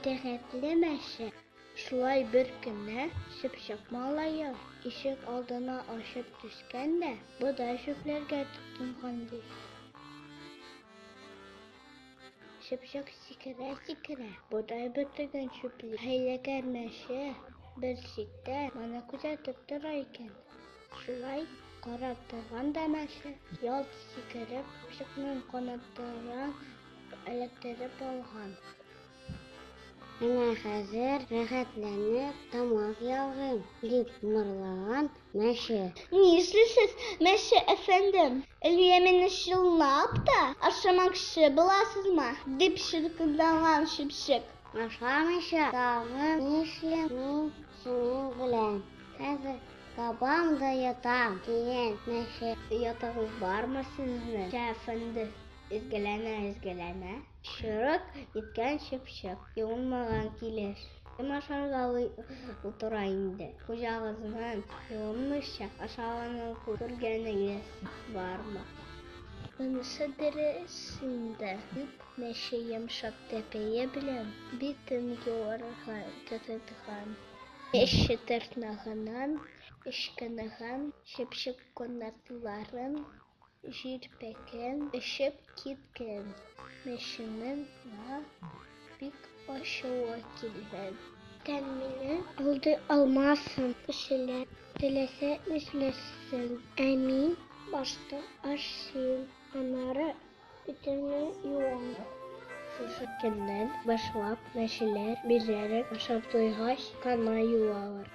Тәхетле мәше. Шулай бер көнне Чыпчык малае ишек алдына ашып төшкәндә, бодай чүпләргә тотынган ди. Чыпчык сикерә, бодай бөртеген чүпли. Хәйләкәр мәше бер читтә моны күзәтеп тора икән. Шулай карап торганда мәше ялт сикереп Чыпчыкның канатларын эләктереп алган. Менә хәзер рәхәтләнеп тамак ялгыйм, дип мырлаган мәше. Ни эшлисез, мәше әфәндем? Әллә мине чынлап та ашамакчы буласызмы? Дип шыркылдаган Чыпчык. Ашамыйча тагын ни эшлим мин синең белән? Хәзер табам да ятам, дигән мәше. Ятагыз бармы сезнең, әфәнде? Изгеләнә. Чырык иткән Чыпчык юынмаган килеш. Кем ашарга утыра инде? Хуҗагызның юынмыйча ашаганын күргәнегез бармы? Монысы дөрес инде. Мәше йомшак тәпәе белән битен юарга тотынган. Мәше тырнагыннан ычкыныган Чыпчык канатларын җирпәгән, очып киткән. Мәшенең бик ачуы килгән. Мине алды алмасын, кешеләр теләсә нишләсен. Ә мин башта ашыйм, аннары битемне юам. Шушы көннән башлап мәшеләр бизәрен ашап туйгач кына юалар.